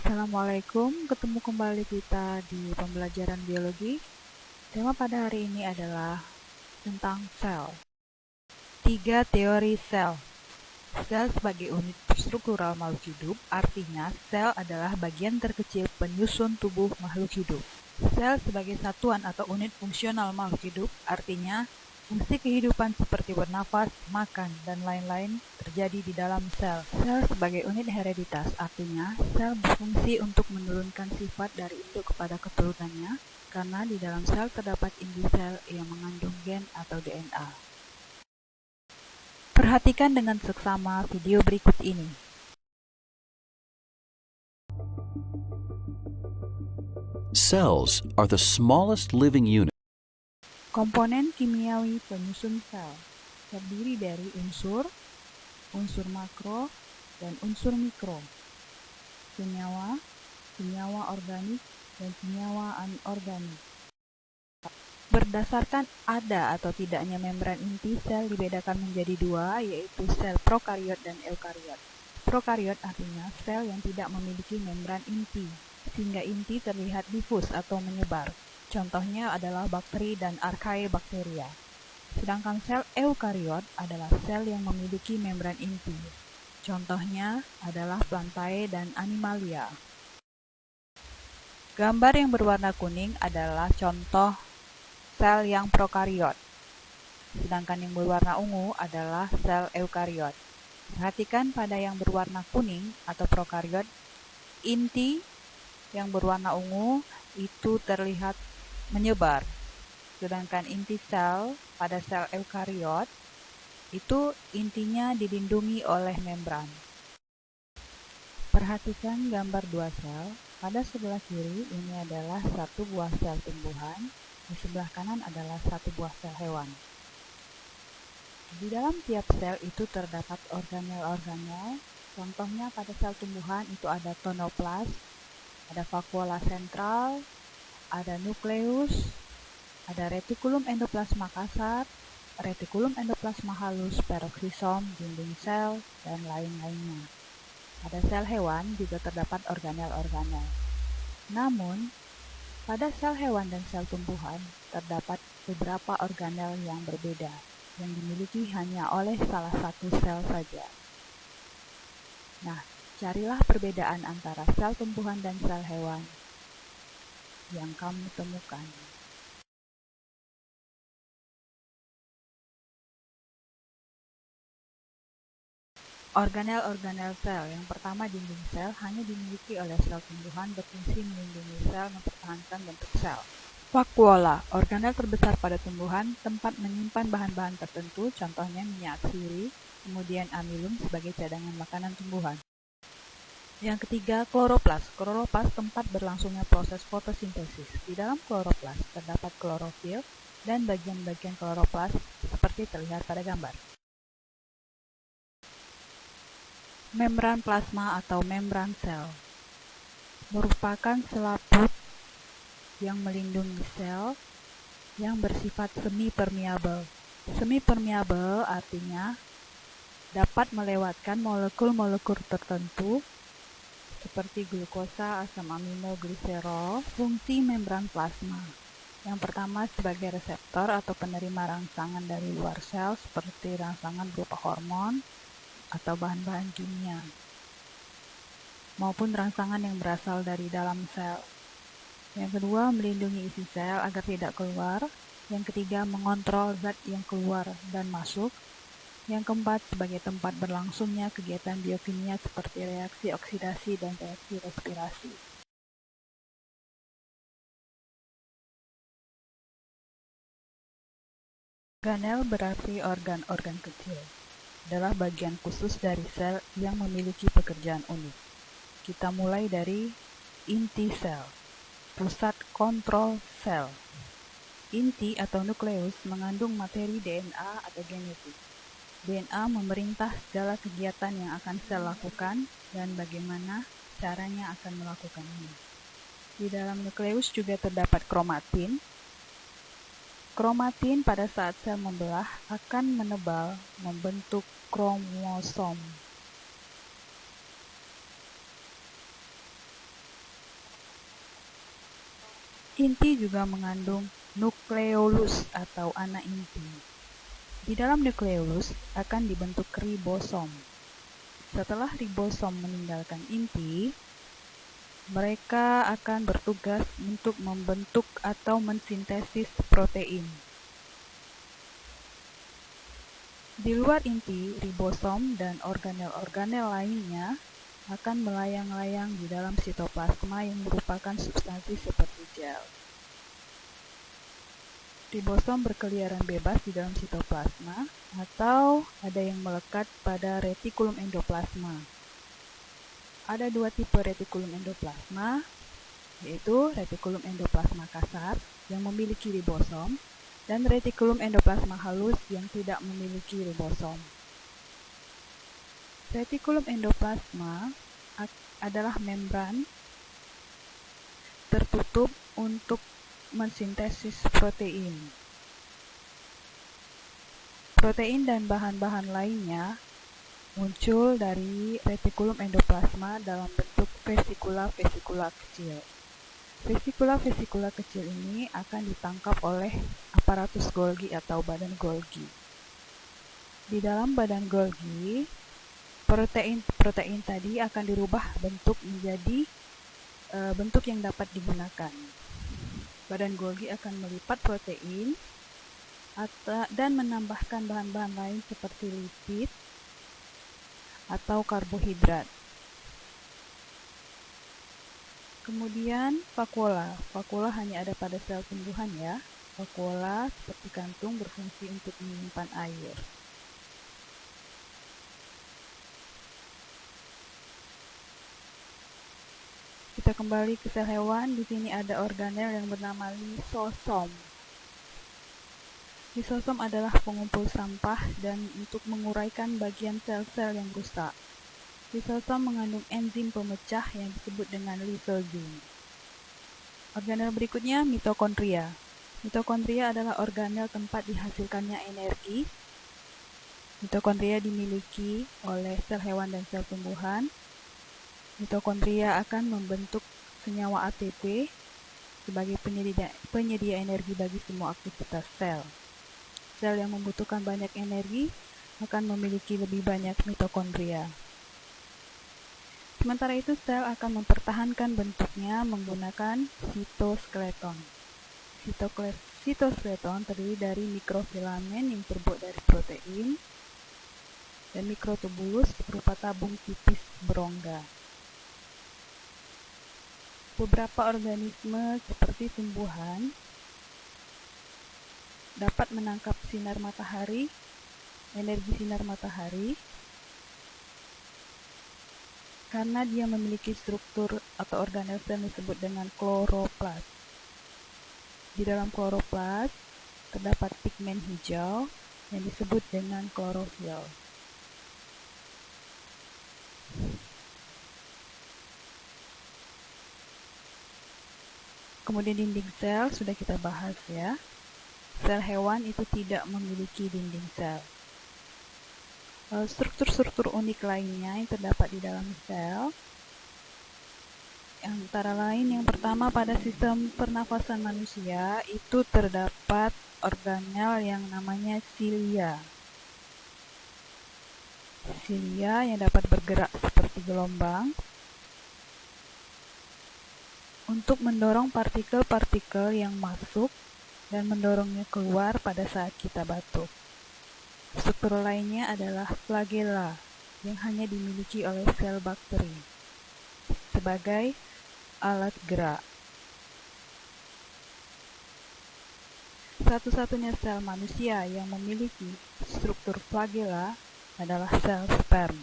Assalamualaikum, ketemu kembali kita di pembelajaran biologi. Tema pada hari ini adalah tentang sel. 3 teori sel. Sel sebagai unit struktural makhluk hidup, artinya sel adalah bagian terkecil penyusun tubuh makhluk hidup. Sel sebagai satuan atau unit fungsional makhluk hidup, artinya fungsi kehidupan seperti bernafas, makan, dan lain-lain terjadi di dalam sel. Sel sebagai unit hereditas, artinya sel berfungsi untuk menurunkan sifat dari induk kepada keturunannya, karena di dalam sel terdapat inti sel yang mengandung gen atau DNA. Perhatikan dengan seksama video berikut ini. Cells are the smallest living unit. Komponen kimiawi penyusun sel terdiri dari unsur makro, dan unsur mikro, senyawa, senyawa organik, dan senyawa anorganik. Berdasarkan ada atau tidaknya membran inti, sel dibedakan menjadi dua, yaitu sel prokariot dan eukariot. Prokariot artinya sel yang tidak memiliki membran inti, sehingga inti terlihat difus atau menyebar. Contohnya adalah bakteri dan archaebacteria. Sedangkan sel eukariot adalah sel yang memiliki membran inti. Contohnya adalah Plantae dan Animalia. Gambar yang berwarna kuning adalah contoh sel yang prokariot. Sedangkan yang berwarna ungu adalah sel eukariot. Perhatikan pada yang berwarna kuning atau prokariot, inti yang berwarna ungu itu terlihat menyebar. Sedangkan inti sel pada sel eukariot itu intinya dilindungi oleh membran. Perhatikan gambar dua sel. Pada sebelah kiri ini adalah satu buah sel tumbuhan, di sebelah kanan adalah satu buah sel hewan. Di dalam tiap sel itu terdapat organel-organel. Contohnya pada sel tumbuhan itu ada tonoplas, ada vakuola sentral, ada nukleus, ada retikulum endoplasma kasar, retikulum endoplasma halus, peroksisom, dinding sel, dan lain-lainnya. Pada sel hewan juga terdapat organel-organel. Namun, pada sel hewan dan sel tumbuhan terdapat beberapa organel yang berbeda, yang dimiliki hanya oleh salah satu sel saja. Nah, carilah perbedaan antara sel tumbuhan dan sel hewan yang kamu temukan. Organel-organel sel. Yang pertama, dinding sel hanya dimiliki oleh sel tumbuhan, berfungsi melindungi sel, mempertahankan bentuk sel. Vakuola, organel terbesar pada tumbuhan, tempat menyimpan bahan-bahan tertentu, contohnya minyak siri, kemudian amilum sebagai cadangan makanan tumbuhan. Yang ketiga, kloroplas. Kloroplas tempat berlangsungnya proses fotosintesis. Di dalam kloroplas terdapat klorofil dan bagian-bagian kloroplas seperti terlihat pada gambar. Membran plasma atau membran sel merupakan selaput yang melindungi sel yang bersifat semi-permeabel. Semi-permeabel artinya dapat melewatkan molekul-molekul tertentu seperti glukosa, asam amino, gliserol. Fungsi membran plasma. Yang pertama sebagai reseptor atau penerima rangsangan dari luar sel seperti rangsangan berupa hormon atau bahan-bahan kimia, maupun rangsangan yang berasal dari dalam sel. Yang kedua, melindungi isi sel agar tidak keluar. Yang ketiga, mengontrol zat yang keluar dan masuk. Yang keempat, sebagai tempat berlangsungnya kegiatan biokimia seperti reaksi oksidasi dan reaksi respirasi. Organel berarti organ-organ kecil. Adalah bagian khusus dari sel yang memiliki pekerjaan unik. Kita mulai dari inti sel, pusat kontrol sel. Inti atau nukleus mengandung materi DNA atau genetik. DNA memerintah segala kegiatan yang akan sel lakukan dan bagaimana caranya akan melakukannya. Di dalam nukleus juga terdapat kromatin. Kromatin pada saat sel membelah akan menebal membentuk kromosom. Inti juga mengandung nukleolus atau anak inti. Di dalam nukleolus akan dibentuk ribosom. Setelah ribosom meninggalkan inti, mereka akan bertugas untuk membentuk atau mensintesis protein. Di luar inti, ribosom dan organel-organel lainnya akan melayang-layang di dalam sitoplasma yang merupakan substansi seperti gel. Ribosom berkeliaran bebas di dalam sitoplasma atau ada yang melekat pada retikulum endoplasma. Ada dua tipe retikulum endoplasma, yaitu retikulum endoplasma kasar yang memiliki ribosom dan retikulum endoplasma halus yang tidak memiliki ribosom. Retikulum endoplasma adalah membran tertutup untuk mensintesis protein. Protein dan bahan-bahan lainnya muncul dari retikulum endoplasma dalam bentuk vesikula-vesikula kecil. Vesikula-vesikula kecil ini akan ditangkap oleh aparatus Golgi atau badan Golgi. Di dalam badan Golgi, protein tadi akan dirubah bentuk menjadi bentuk yang dapat digunakan. Badan Golgi akan melipat protein dan menambahkan bahan-bahan lain seperti lipid atau karbohidrat. Kemudian vakuola. Vakuola hanya ada pada sel tumbuhan ya. Vakuola seperti kantung berfungsi untuk menyimpan air. Kita kembali ke sel hewan. Di sini ada organel yang bernama lisosom. Lisosom adalah pengumpul sampah dan untuk menguraikan bagian sel-sel yang rusak. Lisosom mengandung enzim pemecah yang disebut dengan lisozim. Organel berikutnya mitokondria. Mitokondria adalah organel tempat dihasilkannya energi. Mitokondria dimiliki oleh sel hewan dan sel tumbuhan. Mitokondria akan membentuk senyawa ATP sebagai penyedia energi bagi semua aktivitas sel. Sel yang membutuhkan banyak energi akan memiliki lebih banyak mitokondria. Sementara itu, sel akan mempertahankan bentuknya menggunakan sitoskeleton. Sitoskeleton terdiri dari mikrofilamen yang terbuat dari protein dan mikrotubulus berupa tabung tipis berongga. Beberapa organisme seperti tumbuhan dapat menangkap sinar matahari, energi sinar matahari, karena dia memiliki struktur atau organel sel disebut dengan kloroplas. Di dalam kloroplas terdapat pigmen hijau yang disebut dengan klorofil. Kemudian dinding sel sudah kita bahas ya. Sel hewan itu tidak memiliki dinding sel. Struktur-struktur unik lainnya yang terdapat di dalam sel, antara lain yang pertama pada sistem pernafasan manusia itu terdapat organel yang namanya silia. Silia yang dapat bergerak seperti gelombang untuk mendorong partikel-partikel yang masuk dan mendorongnya keluar pada saat kita batuk. Struktur lainnya adalah flagella yang hanya dimiliki oleh sel bakteri sebagai alat gerak. Satu-satunya sel manusia yang memiliki struktur flagella adalah sel sperm.